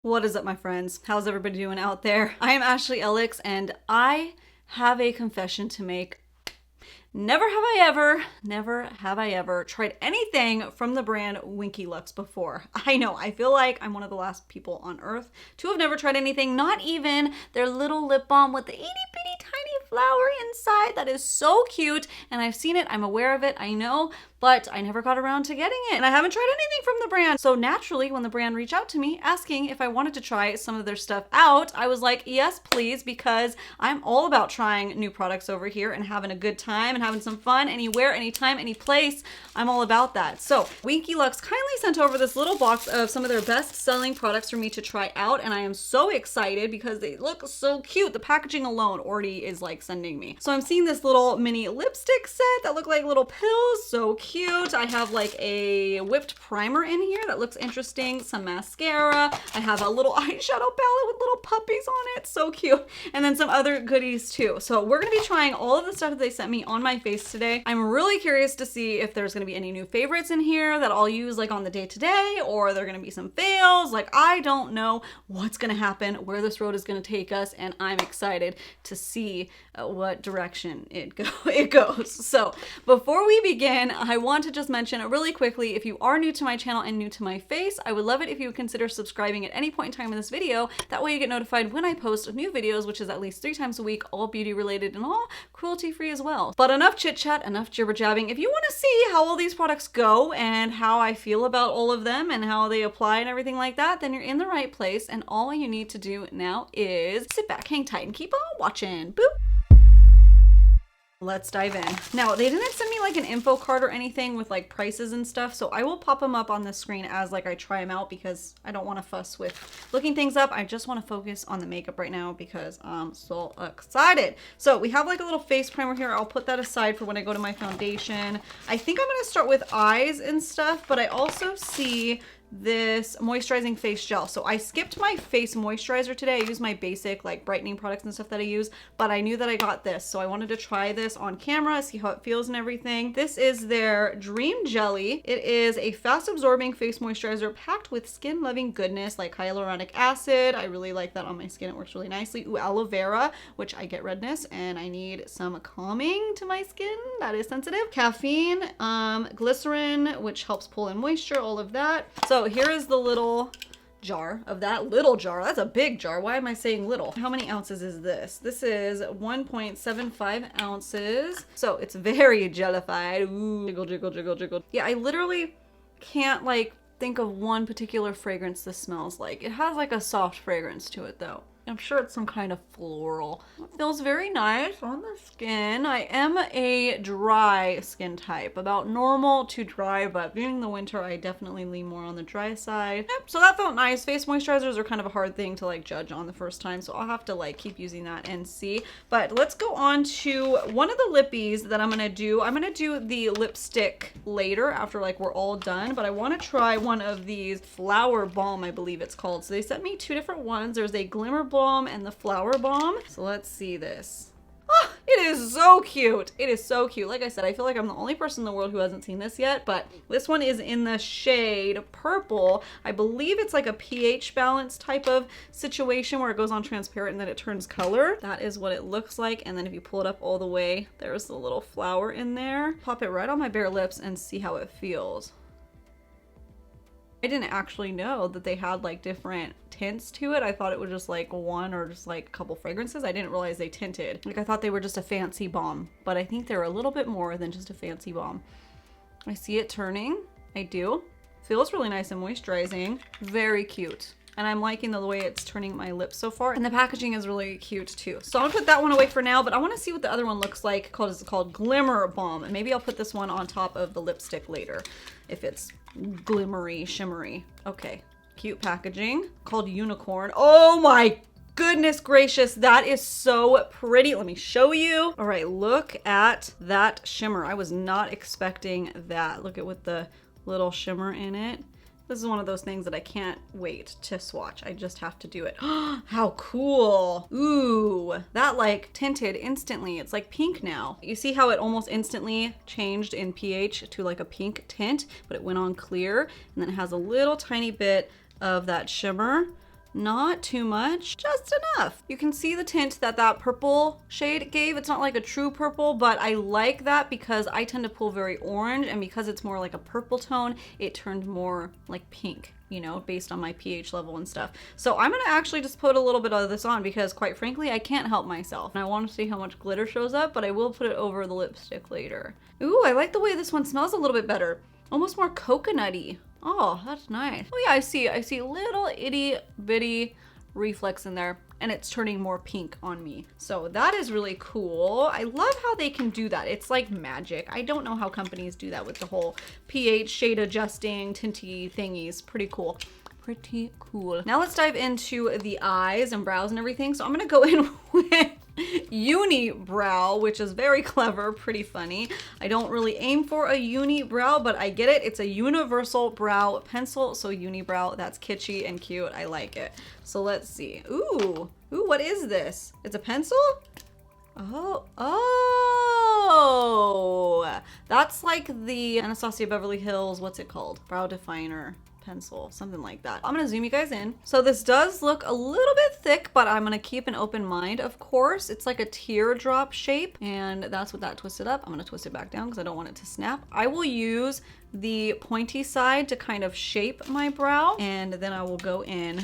What is up, my friends? How's everybody doing out there? I am Ashley Ellix, and I have a confession to make. Never have I ever tried anything from the brand Winky Lux before. I know, I feel like I'm one of the last people on earth to have never tried anything, not even their little lip balm with the itty bitty tiny flower inside. That is so cute, and I've seen it, I'm aware of it, I know, but I never got around to getting it, and I haven't tried anything from the brand. So naturally, when the brand reached out to me asking if I wanted to try some of their stuff out, I was like, yes, please, because I'm all about trying new products over here and having a good time and having some fun anywhere, anytime, any place. I'm all about that. So Winky Lux kindly sent over this little box of some of their best-selling products for me to try out, and I am so excited because they look so cute. The packaging alone already is like sending me. So I'm seeing this little mini lipstick set that look like little pills, so cute. I have like a whipped primer in here that looks interesting, some mascara. I have a little eyeshadow palette with little puppies on it, so cute. And then some other goodies too. So we're gonna be trying all of the stuff that they sent me on my face today. I'm really curious to see if there's gonna be any new favorites in here that I'll use like on the day to day, or there are gonna be some fails. Like, I don't know what's gonna happen, where this road is gonna take us, and I'm excited to see what direction it goes. So before we begin, I want to just mention really quickly, if you are new to my channel and new to my face, I would love it if you would consider subscribing at any point in time in this video. That way you get notified when I post new videos, which is at least 3 times a week, all beauty related and all cruelty free as well. But enough chit chat, enough jibber jabbing. If you want to see how all these products go and how I feel about all of them and how they apply and everything like that, then you're in the right place, and all you need to do now is sit back, hang tight, and keep on watching. Boop. Let's dive in. Now, they didn't send me like an info card or anything with like prices and stuff, so I will pop them up on the screen as like I try them out, because I don't want to fuss with looking things up. I just want to focus on the makeup right now because I'm so excited. So we have like a little face primer here. I'll put that aside for when I go to my foundation. I think I'm going to start with eyes and stuff, but I also see this moisturizing face gel. So I skipped my face moisturizer today. I used my basic like brightening products and stuff that I use, but I knew that I got this, so I wanted to try this on camera, see how it feels and everything. This is their Dream Jelly. It is a fast absorbing face moisturizer packed with skin loving goodness like hyaluronic acid. I really like that on my skin. It works really nicely. Ooh, aloe vera, which I get redness and I need some calming to my skin that is sensitive. Caffeine, glycerin, which helps pull in moisture, all of that. So here is the little jar of that. Little jar. That's a big jar. Why am I saying little? How many ounces is this? This is 1.75 ounces. So it's very jellified. Ooh, jiggle, jiggle, jiggle, jiggle. Yeah, I literally can't like think of one particular fragrance this smells like. It has like a soft fragrance to it though. I'm sure it's some kind of floral. It feels very nice on the skin. I am a dry skin type, about normal to dry, but being the winter, I definitely lean more on the dry side. Yep, so that felt nice. Face moisturizers are kind of a hard thing to like judge on the first time, so I'll have to like keep using that and see. But let's go on to one of the lippies that I'm gonna do. I'm gonna do the lipstick later after like we're all done, but I want to try one of these Flower Balm, I believe it's called. So they sent me 2 different ones. There's a Glimmer Balm and the Flower Balm. So let's see this. Oh, it is so cute. It is so cute. Like I said, I feel like I'm the only person in the world who hasn't seen this yet, but this one is in the shade Purple. I believe it's like a pH balance type of situation where it goes on transparent and then it turns color. That is what it looks like. And then if you pull it up all the way, there's the little flower in there. Pop it right on my bare lips and see how it feels. I didn't actually know that they had like different tints to it. I thought it was just like one or just like a couple fragrances. I didn't realize they tinted. Like I thought they were just a fancy balm, but I think they're a little bit more than just a fancy balm. I see it turning. I do. Feels really nice and moisturizing. Very cute. And I'm liking the way it's turning my lips so far. And the packaging is really cute too. So I'm gonna put that one away for now, but I wanna see what the other one looks like. It's called Glimmer Balm. And maybe I'll put this one on top of the lipstick later if it's glimmery, shimmery. Okay, cute packaging. Called Unicorn. Oh my goodness gracious, that is so pretty. Let me show you. All right, look at that shimmer. I was not expecting that. Look at with the little shimmer in it. This is one of those things that I can't wait to swatch. I just have to do it. How cool. Ooh, that like tinted instantly. It's like pink now. You see how it almost instantly changed in pH to like a pink tint, but it went on clear, and then it has a little tiny bit of that shimmer. Not too much, just enough. You can see the tint that that purple shade gave. It's not like a true purple, but I like that because I tend to pull very orange, and because it's more like a purple tone, it turned more like pink, you know, based on my pH level and stuff. So I'm gonna actually just put a little bit of this on because quite frankly, I can't help myself. And I want to see how much glitter shows up, but I will put it over the lipstick later. Ooh, I like the way this one smells a little bit better. Almost more coconutty. Oh, that's nice. Oh yeah, I see little itty bitty reflex in there, and it's turning more pink on me. So that is really cool. I love how they can do that. It's like magic. I don't know how companies do that with the whole pH shade adjusting tinty thingies. Pretty cool. Pretty cool. Now let's dive into the eyes and brows and everything. So I'm gonna go in with Uni-Brow, which is very clever, pretty funny. I don't really aim for a Uni-Brow, but I get it. It's a universal brow pencil, so Uni-Brow, that's kitschy and cute. I like it. So let's see. Ooh, what is this? It's a pencil? Oh, that's like the Anastasia Beverly Hills, what's it called? Brow definer pencil, something like that. I'm gonna zoom you guys in. So this does look a little bit thick, but I'm gonna keep an open mind, of course. It's like a teardrop shape, and that's what that twisted up. I'm gonna twist it back down because I don't want it to snap. I will use the pointy side to kind of shape my brow, and then I will go in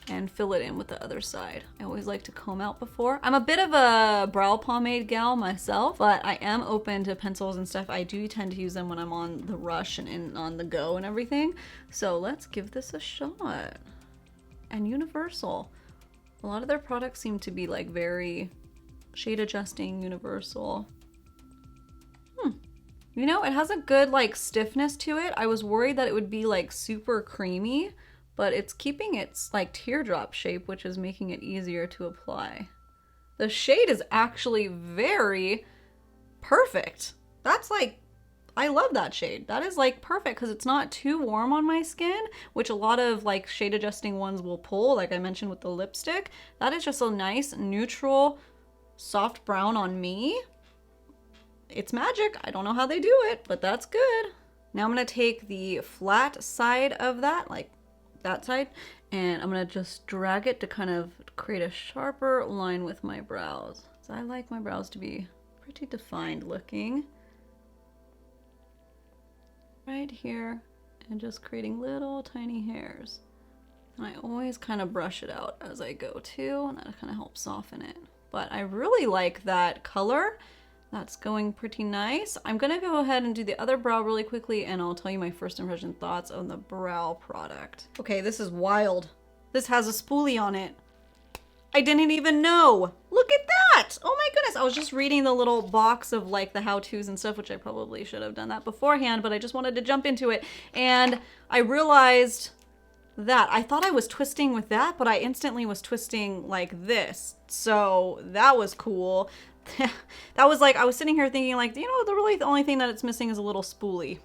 and fill it in with the other side. I always like to comb out before. I'm a bit of a brow pomade gal myself, but I am open to pencils and stuff. I do tend to use them when I'm on the rush and on the go and everything. So let's give this a shot. And universal. A lot of their products seem to be like very shade adjusting, universal. You know, it has a good like stiffness to it. I was worried that it would be like super creamy, but it's keeping its like teardrop shape, which is making it easier to apply. The shade is actually very perfect. That's like, I love that shade. That is like perfect because it's not too warm on my skin, which a lot of like shade adjusting ones will pull, like I mentioned with the lipstick. That is just a nice neutral, soft brown on me. It's magic. I don't know how they do it, but that's good. Now I'm gonna take the flat side of that, like that side, and I'm gonna just drag it to kind of create a sharper line with my brows. So I like my brows to be pretty defined looking. Right here, and just creating little tiny hairs. And I always kind of brush it out as I go too, and that kind of helps soften it. But I really like that color. That's going pretty nice. I'm gonna go ahead and do the other brow really quickly, and I'll tell you my first impression thoughts on the brow product. Okay, this is wild. This has a spoolie on it. I didn't even know. Look at that. Oh my goodness. I was just reading the little box of like the how-tos and stuff, which I probably should have done that beforehand, but I just wanted to jump into it. And I realized that I thought I was twisting with that, but I instantly was twisting like this. So that was cool. That was like, I was sitting here thinking like, you know, the only thing that it's missing is a little spoolie.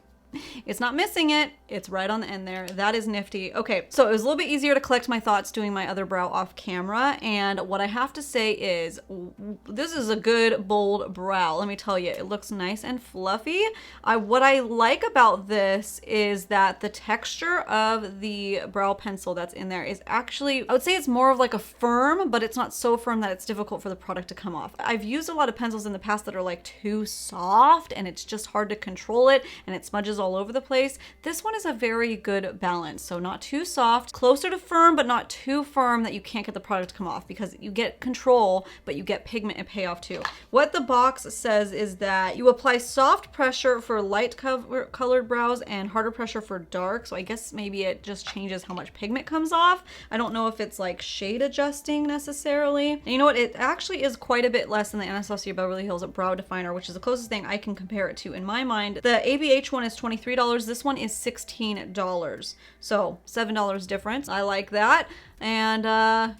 It's not missing it. It's right on the end there. That is nifty. Okay, so it was a little bit easier to collect my thoughts doing my other brow off camera. And what I have to say is, this is a good, bold brow. Let me tell you, it looks nice and fluffy. What I like about this is that the texture of the brow pencil that's in there is actually, I would say it's more of like a firm, but it's not so firm that it's difficult for the product to come off. I've used a lot of pencils in the past that are like too soft, and it's just hard to control it, and it smudges all over the place. This one is a very good balance. So not too soft, closer to firm, but not too firm that you can't get the product to come off, because you get control, but you get pigment and payoff too. What the box says is that you apply soft pressure for light colored brows and harder pressure for dark. So I guess maybe it just changes how much pigment comes off. I don't know if it's like shade adjusting necessarily. And you know what? It actually is quite a bit less than the Anastasia Beverly Hills Brow Definer, which is the closest thing I can compare it to in my mind. The ABH one is $23. This one is $16. So $7 difference. I like that. And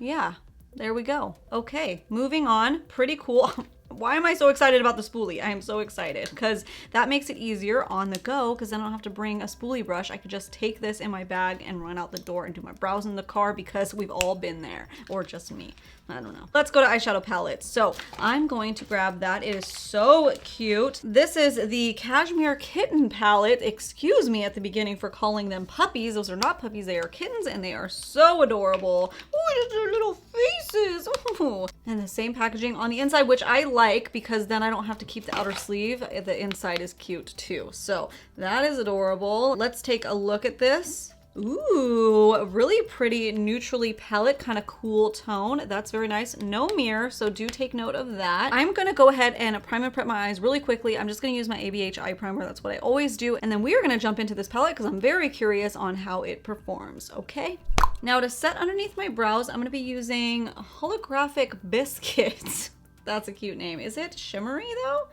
yeah, there we go. Okay, moving on. Pretty cool. Why am I so excited about the spoolie? I am so excited because that makes it easier on the go because then I don't have to bring a spoolie brush. I could just take this in my bag and run out the door and do my brows in the car because we've all been there, or just me. I don't know. Let's go to eyeshadow palettes. So I'm going to grab that. It is so cute. This is the Cashmere Kitten palette. Excuse me at the beginning for calling them puppies. Those are not puppies, they are kittens, and they are so adorable. Oh, just their little faces. Ooh. And the same packaging on the inside, which I like because then I don't have to keep the outer sleeve. The inside is cute too. So that is adorable. Let's take a look at this. Ooh, a really pretty neutrally palette, kind of cool tone. That's very nice. No mirror, so do take note of that. I'm gonna go ahead and prime and prep my eyes really quickly. I'm just gonna use my ABH eye primer. That's what I always do. And then we are gonna jump into this palette because I'm very curious on how it performs, okay? Now to set underneath my brows, I'm gonna be using Holographic Biscuit. That's a cute name. Is it shimmery though?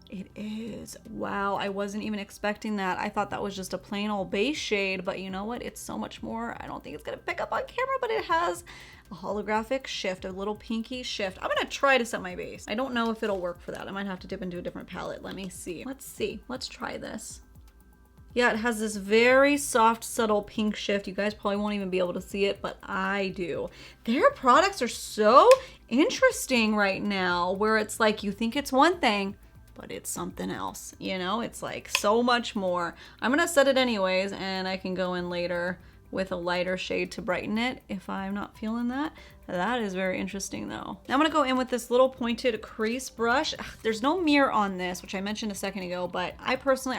It is. Wow, I wasn't even expecting that. I thought that was just a plain old base shade, but you know what? It's so much more. I don't think it's gonna pick up on camera, but it has a holographic shift, a little pinky shift. I'm gonna try to set my base. I don't know if it'll work for that. I might have to dip into a different palette. Let me see. Let's see. Let's try this. Yeah, it has this very soft, subtle pink shift. You guys probably won't even be able to see it, but I do. Their products are so interesting right now, where it's like you think it's one thing, but it's something else, you know? It's like so much more. I'm gonna set it anyways, and I can go in later with a lighter shade to brighten it if I'm not feeling that. That is very interesting though. Now I'm gonna go in with this little pointed crease brush. There's no mirror on this, which I mentioned a second ago, but I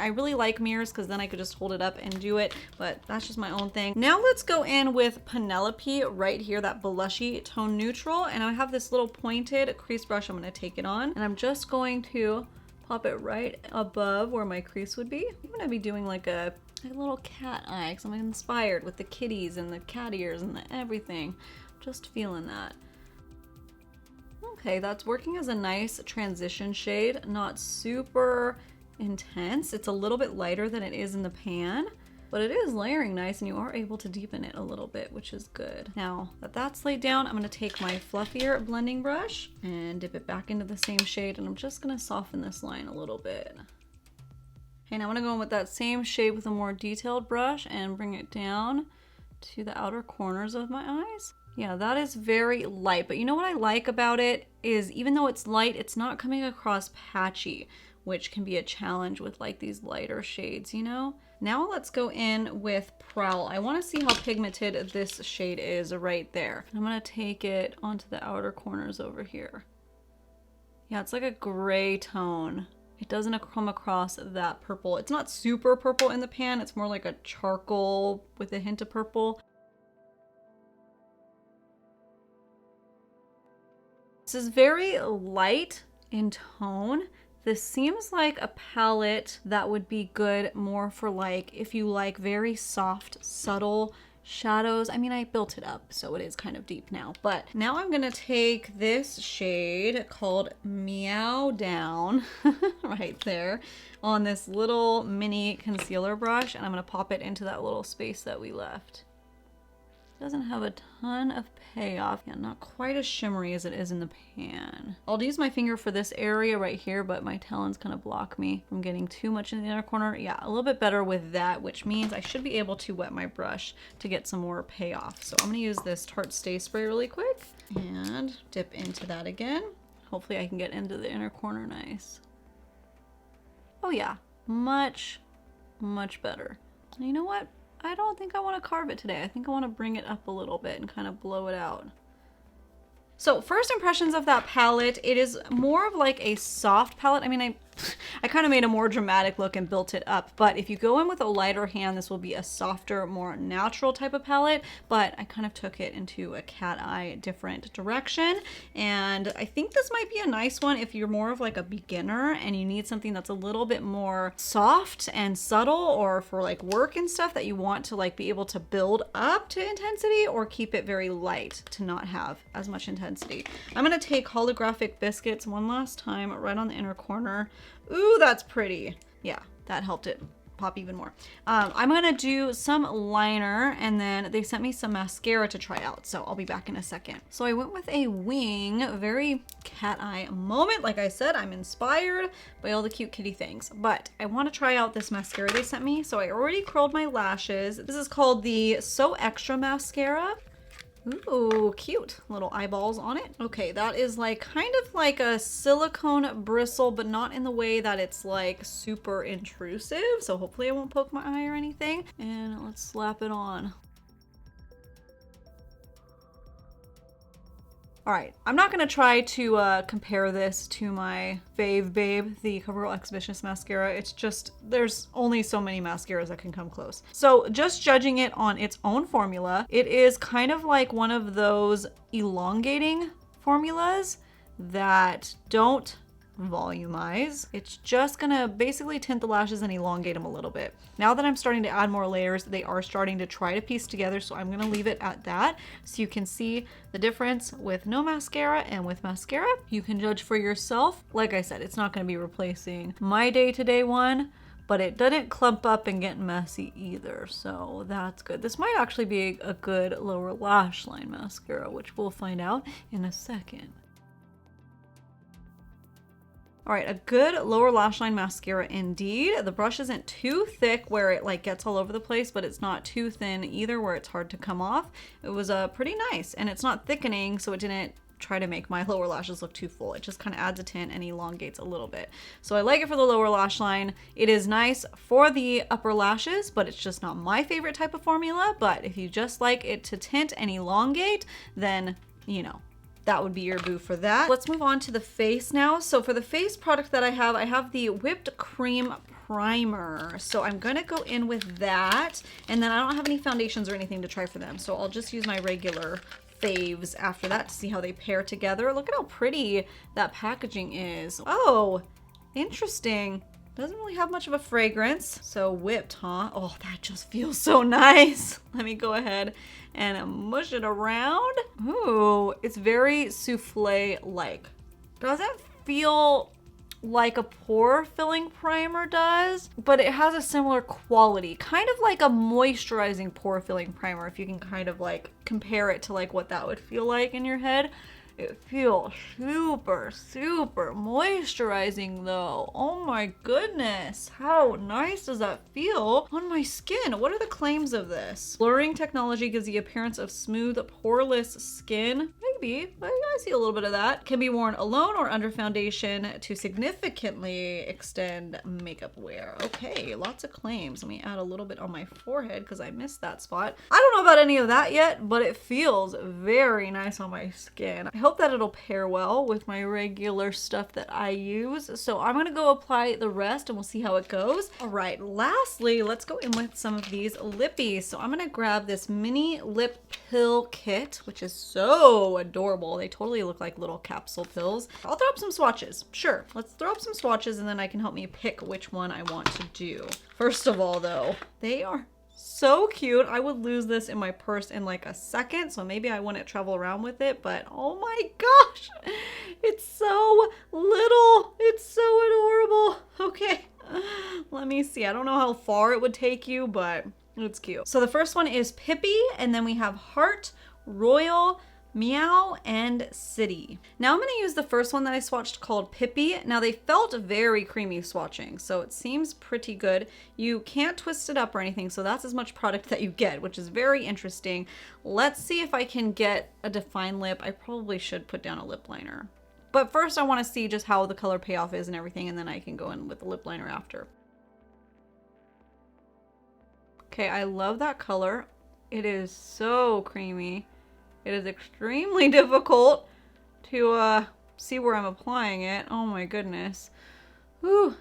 really like mirrors because then I could just hold it up and do it, but that's just my own thing. Now let's go in with Penelope right here, that blushy tone neutral, and I have this little pointed crease brush. I'm gonna take it on, and I'm just going to pop it right above where my crease would be. I'm gonna be doing like a little cat eye because I'm inspired with the kitties and the cat ears and the everything. Just feeling that. Okay, that's working as a nice transition shade, not super intense. It's a little bit lighter than it is in the pan, but it is layering nice and you are able to deepen it a little bit, which is good. Now that that's laid down, I'm gonna take my fluffier blending brush and dip it back into the same shade, and I'm just gonna soften this line a little bit. Okay, now I'm gonna go in with that same shade with a more detailed brush and bring it down to the outer corners of my eyes. Yeah, that is very light, but you know what I like about it is even though it's light, it's not coming across patchy, which can be a challenge with like these lighter shades, you know? Now let's go in with Prowl. I want to see how pigmented this shade is right there. I'm gonna take it onto the outer corners over here. Yeah, it's like a gray tone. It doesn't come across that purple. It's not super purple in the pan. It's more like a charcoal with a hint of purple. This is very light in tone. This seems like a palette that would be good more for like if you like very soft, subtle shadows. I mean, I built it up, so it is kind of deep now. But now I'm gonna take this shade called Meow Down right there on this little mini concealer brush, and I'm gonna pop it into that little space that we left. Doesn't have a ton of payoff. Yeah, not quite as shimmery as it is in the pan. I'll use my finger for this area right here, but my talons kind of block me from getting too much in the inner corner. Yeah, a little bit better with that, which means I should be able to wet my brush to get some more payoff. So I'm gonna use this Tarte Stay Spray really quick and dip into that again. Hopefully I can get into the inner corner nice. Oh yeah, much, much better. And you know what? I don't think I want to carve it today. I think I want to bring it up a little bit and kind of blow it out. So first impressions of that palette, it is more of like a soft palette. I mean, I kind of made a more dramatic look and built it up, but if you go in with a lighter hand, this will be a softer, more natural type of palette, but I kind of took it into a cat eye different direction. And I think this might be a nice one if you're more of like a beginner and you need something that's a little bit more soft and subtle, or for like work and stuff that you want to like be able to build up to intensity or keep it very light to not have as much intensity. I'm gonna take Holographic Biscuits one last time right on the inner corner. Ooh, that's pretty. Yeah, that helped it pop even more. I'm gonna do some liner, and then they sent me some mascara to try out, so I'll be back in a second. So I went with a wing, very cat eye moment. Like I said, I'm inspired by all the cute kitty things, but I want to try out this mascara they sent me. So I already curled my lashes. This is called the So Extra Mascara. Ooh, cute little eyeballs on it. Okay, that is like kind of like a silicone bristle, but not in the way that it's like super intrusive. So hopefully I won't poke my eye or anything. And let's slap it on. All right, I'm not gonna try to compare this to my fave babe, the CoverGirl Exhibitionist mascara. It's just, there's only so many mascaras that can come close. So just judging it on its own formula, it is kind of like one of those elongating formulas that don't volumize. It's just gonna basically tint the lashes and elongate them a little bit. Now that I'm starting to add more layers, they are starting to try to piece together, so I'm gonna leave it at that so you can see the difference with no mascara and with mascara. You can judge for yourself. Like I said, it's not gonna be replacing my day-to-day one, but it doesn't clump up and get messy either, so that's good. This might actually be a good lower lash line mascara, which we'll find out in a second. All right, a good lower lash line mascara indeed. The brush isn't too thick where it like gets all over the place, but it's not too thin either where it's hard to come off. It was pretty nice, and it's not thickening, so it didn't try to make my lower lashes look too full. It just kind of adds a tint and elongates a little bit. So I like it for the lower lash line. It is nice for the upper lashes, but it's just not my favorite type of formula. But if you just like it to tint and elongate, then, you know, that would be your boo for that. Let's move on to the face now. So for the face product that I have the whipped cream primer. So I'm gonna go in with that, and then I don't have any foundations or anything to try for them, so I'll just use my regular faves after that to see how they pair together. Look at how pretty that packaging is. Oh, interesting. Doesn't really have much of a fragrance. So whipped, huh? Oh, that just feels so nice. Let me go ahead and mush it around. Ooh, it's very souffle-like. Doesn't feel like a pore filling primer does, but it has a similar quality, kind of like a moisturizing pore filling primer, if you can kind of like compare it to like what that would feel like in your head. It feels super, super moisturizing though. Oh my goodness. How nice does that feel on my skin? What are the claims of this? Blurring technology gives the appearance of smooth, poreless skin. Maybe, but I see a little bit of that. Can be worn alone or under foundation to significantly extend makeup wear. Okay, lots of claims. Let me add a little bit on my forehead because I missed that spot. I don't know about any of that yet, but it feels very nice on my skin. I hope that it'll pair well with my regular stuff that I use. So I'm gonna go apply the rest and we'll see how it goes. All right, lastly, let's go in with some of these lippies. So I'm gonna grab this mini lip pill kit, which is so adorable. They totally look like little capsule pills. I'll throw up some swatches. Sure, let's throw up some swatches and then I can help me pick which one I want to do. First of all though, they are so cute. I would lose this in my purse in like a second, so maybe I wouldn't travel around with it, but oh my gosh, it's so little. It's so adorable. Okay, let me see. I don't know how far it would take you, but it's cute. So the first one is Pippi, and then we have Heart, Royal, Meow, and City. Now I'm going to use the first one that I swatched called Pippi. Now they felt very creamy swatching, so it seems pretty good. You can't twist it up or anything, so that's as much product that you get, which is very interesting. Let's see if I can get a defined lip. I probably should put down a lip liner. But first I want to see just how the color payoff is and everything, and then I can go in with the lip liner after. Okay, I love that color. It is so creamy. It is extremely difficult to see where I'm applying it. Oh my goodness. Whew.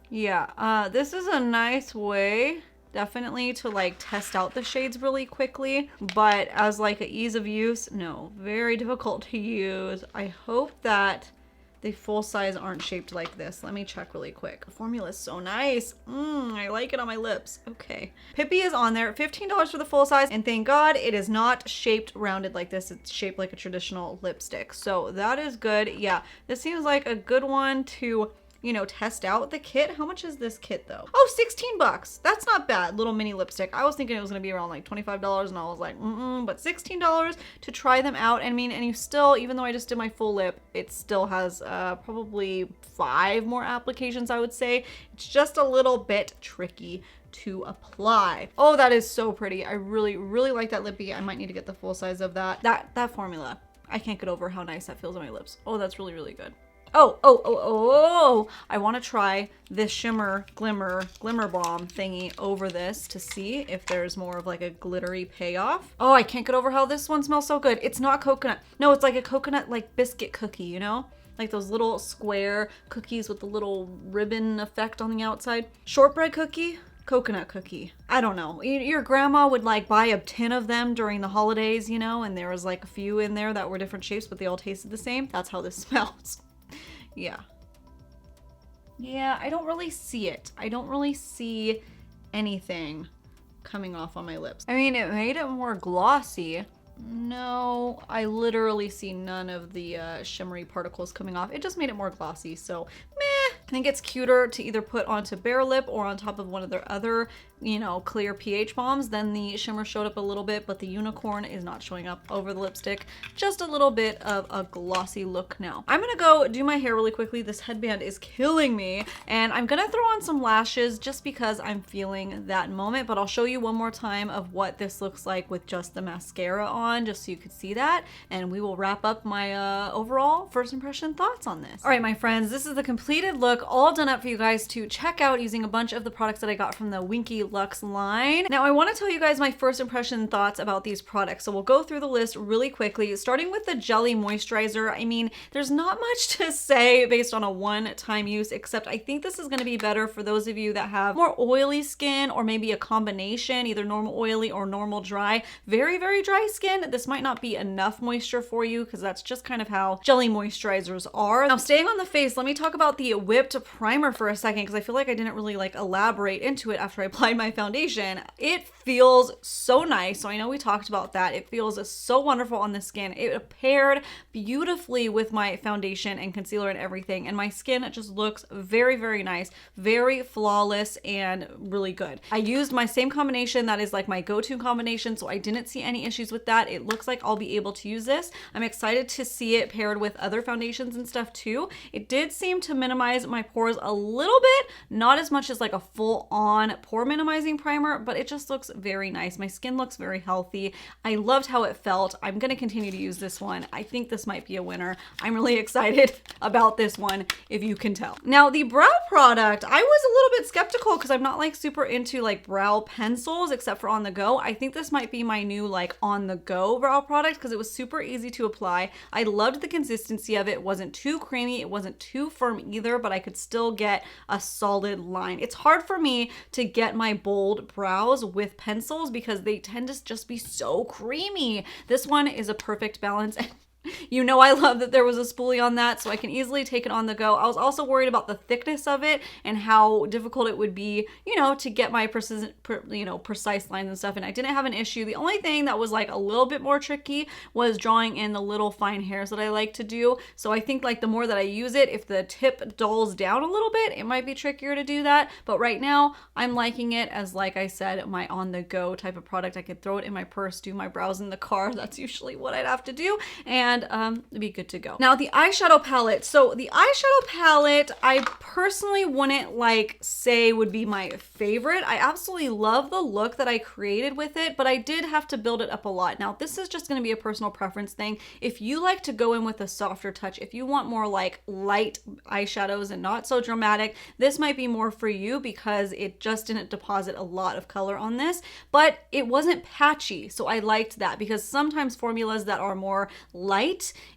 Yeah, this is a nice way definitely to like test out the shades really quickly, but as like an ease of use, no, very difficult to use. I hope that the full size aren't shaped like this. Let me check really quick. The formula is so nice. I like it on my lips. Okay. Pippi is on there. $15 for the full size. And thank God it is not shaped rounded like this. It's shaped like a traditional lipstick. So that is good. Yeah, this seems like a good one to you know, test out the kit. How much is this kit though? Oh, 16 bucks. That's not bad. Little mini lipstick. I was thinking it was gonna be around like $25 and I was like, but $16 to try them out. And I mean, and you still, even though I just did my full lip, it still has probably 5 more applications, I would say. It's just a little bit tricky to apply. Oh, that is so pretty. I really, really like that lippy. I might need to get the full size of that. That formula. I can't get over how nice that feels on my lips. Oh, that's really, really good. Oh, I want to try this shimmer glimmer balm thingy over this to see if there's more of like a glittery payoff. Oh, I can't get over how this one smells so good. It's not coconut. No, it's like a coconut like biscuit cookie, you know? Like those little square cookies with the little ribbon effect on the outside. Shortbread cookie? Coconut cookie. I don't know. Your grandma would like buy a tin of them during the holidays, you know, and there was like a few in there that were different shapes, but they all tasted the same. That's how this smells. Yeah. Yeah, I don't really see it. I don't really see anything coming off on my lips. I mean, it made it more glossy. No, I literally see none of the shimmery particles coming off. It just made it more glossy, so meh. I think it's cuter to either put onto bare lip or on top of one of their other, you know, clear pH bombs. Then the shimmer showed up a little bit, but the unicorn is not showing up over the lipstick. Just a little bit of a glossy look now. I'm gonna go do my hair really quickly. This headband is killing me, and I'm gonna throw on some lashes just because I'm feeling that moment, but I'll show you one more time of what this looks like with just the mascara on, just so you could see that, and we will wrap up my overall first impression thoughts on this. All right, my friends, this is the completed look, all done up for you guys to check out using a bunch of the products that I got from the Winky Lux line. Now, I want to tell you guys my first impression thoughts about these products, so we'll go through the list really quickly, starting with the Gelee moisturizer. I mean, there's not much to say based on a one-time use, except I think this is going to be better for those of you that have more oily skin, or maybe a combination, either normal oily or normal dry. Very, very dry skin, this might not be enough moisture for you, because that's just kind of how Gelee moisturizers are. Now, staying on the face, let me talk about the whipped primer for a second, because I feel like I didn't really like elaborate into it after I applied my foundation. It feels so nice. So I know we talked about that. It feels so wonderful on the skin. It paired beautifully with my foundation and concealer and everything, and my skin just looks very, very nice, very flawless, and really good. I used my same combination that is like my go-to combination, so I didn't see any issues with that. It looks like I'll be able to use this. I'm excited to see it paired with other foundations and stuff too. It did seem to minimize my pores a little bit, not as much as like a full-on pore minimizing primer, but it just looks very nice. My skin looks very healthy. I loved how it felt. I'm going to continue to use this one. I think this might be a winner. I'm really excited about this one, if you can tell. Now, the brow product, I was a little bit skeptical because I'm not like super into like brow pencils except for on the go. I think this might be my new like on the go brow product because it was super easy to apply. I loved the consistency of it. It wasn't too creamy. It wasn't too firm either, but I could still get a solid line. It's hard for me to get my bold brows with pencils because they tend to just be so creamy. This one is a perfect balance. You know, I love that there was a spoolie on that, so I can easily take it on the go. I was also worried about the thickness of it and how difficult it would be, you know, to get my precise lines and stuff, and I didn't have an issue. The only thing that was like a little bit more tricky was drawing in the little fine hairs that I like to do. So I think like the more that I use it, if the tip dulls down a little bit, it might be trickier to do that. But right now, I'm liking it as, like I said, my on-the-go type of product. I could throw it in my purse, do my brows in the car. That's usually what I'd have to do, and it'd be good to go. Now, the eyeshadow palette. So the eyeshadow palette, I personally wouldn't like say would be my favorite. I absolutely love the look that I created with it, but I did have to build it up a lot. Now, this is just going to be a personal preference thing. If you like to go in with a softer touch, if you want more like light eyeshadows and not so dramatic, this might be more for you because it just didn't deposit a lot of color on this, but it wasn't patchy. So I liked that because sometimes formulas that are more light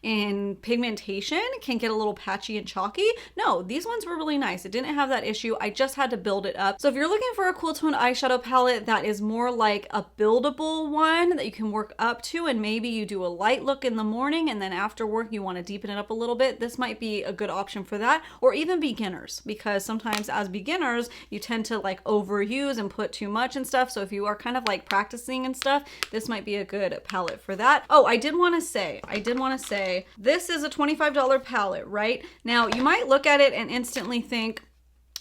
in pigmentation can get a little patchy and chalky. No, these ones were really nice. It didn't have that issue. I just had to build it up. So if you're looking for a cool tone eyeshadow palette that is more like a buildable one that you can work up to, and maybe you do a light look in the morning and then after work you want to deepen it up a little bit, this might be a good option for that. Or even beginners, because sometimes as beginners you tend to like overuse and put too much and stuff. So if you are kind of like practicing and stuff, this might be a good palette for that. Oh, I did want to say, I did did want to say, this is a $25 palette, right? Now, you might look at it and instantly think,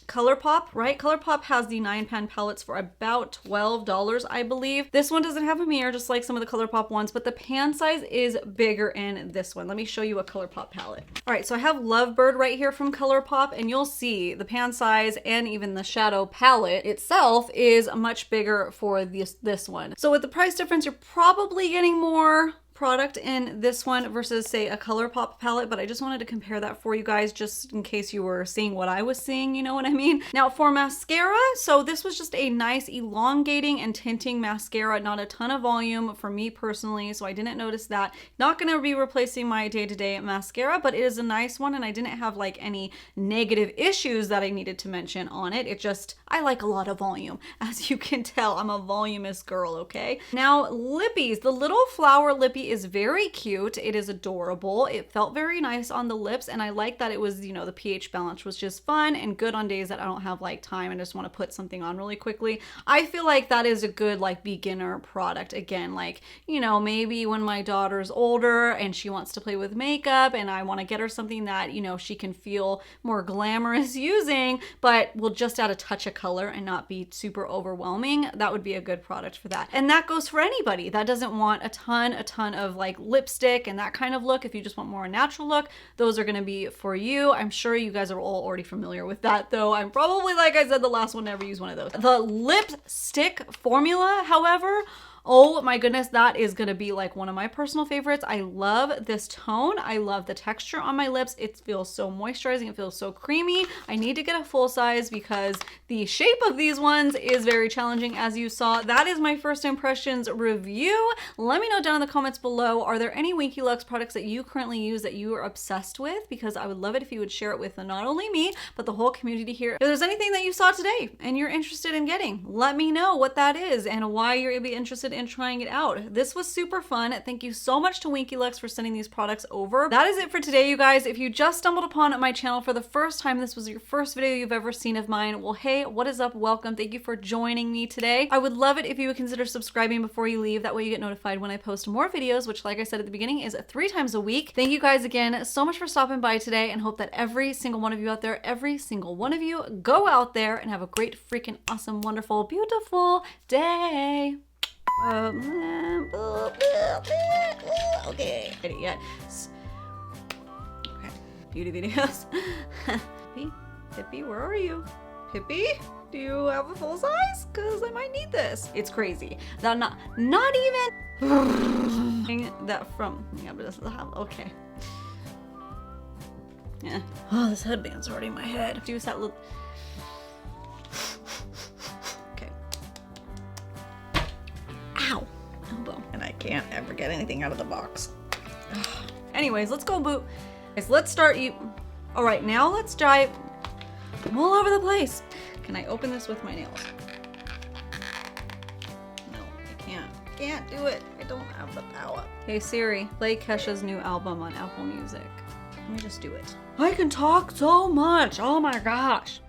ColourPop, right? ColourPop has the 9-pan palettes for about $12, I believe. This one doesn't have a mirror, just like some of the ColourPop ones, but the pan size is bigger in this one. Let me show you a ColourPop palette. All right, so I have Lovebird right here from ColourPop, and you'll see the pan size and even the shadow palette itself is much bigger for this one. So with the price difference, you're probably getting more product in this one versus say a ColourPop palette, but I just wanted to compare that for you guys just in case you were seeing what I was seeing, you know what I mean? Now for mascara, so this was just a nice elongating and tinting mascara, not a ton of volume for me personally, so I didn't notice that. Not gonna be replacing my day-to-day mascara, but it is a nice one and I didn't have like any negative issues that I needed to mention on it. It just, I like a lot of volume. As you can tell, I'm a voluminous girl, okay? Now lippies, the little flower lippy is very cute. It is adorable. It felt very nice on the lips and I like that it was, you know, the pH balance was just fun and good on days that I don't have like time and just want to put something on really quickly. I feel like that is a good like beginner product. Again, like, you know, maybe when my daughter's older and she wants to play with makeup and I want to get her something that, you know, she can feel more glamorous using, but will just add a touch of color and not be super overwhelming. That would be a good product for that. And that goes for anybody that doesn't want a ton of like lipstick and that kind of look. If you just want more natural look, those are going to be for you. I'm sure you guys are all already familiar with that though. I'm probably, like I said, the last one to ever use one of those. The lipstick formula, however, oh my goodness, that is gonna be like one of my personal favorites. I love this tone. I love the texture on my lips. It feels so moisturizing. It feels so creamy. I need to get a full size because the shape of these ones is very challenging, as you saw. That is my first impressions review. Let me know down in the comments below, are there any Winky Lux products that you currently use that you are obsessed with? Because I would love it if you would share it with not only me, but the whole community here. If there's anything that you saw today and you're interested in getting, let me know what that is and why you're gonna be interested in trying it out. This was super fun. Thank you so much to Winky Lux for sending these products over. That is it for today, you guys. If you just stumbled upon my channel for the first time, this was your first video you've ever seen of mine, well, hey, what is up? Welcome. Thank you for joining me today. I would love it if you would consider subscribing before you leave. That way you get notified when I post more videos, which, like I said at the beginning, is 3 times a week. Thank you guys again so much for stopping by today, and hope that every single one of you out there, every single one of you, go out there and have a great, freaking awesome, wonderful, beautiful day. Okay. Ready yet? Okay. Beauty videos. Pippi, where are you? Pippi, do you have a full size? Cause I might need this. It's crazy. That not even that from. Yeah, but this is okay. Yeah. Oh, this headband's already in my head. Do that little. Elbow. And I can't ever get anything out of the box. Anyways, let's go boot. Guys, let's start you. All right, now let's dive. I'm all over the place. Can I open this with my nails? No, I can't. Can't do it. I don't have the power. Hey Siri, play Kesha's new album on Apple Music. Let me just do it. I can talk so much. Oh my gosh.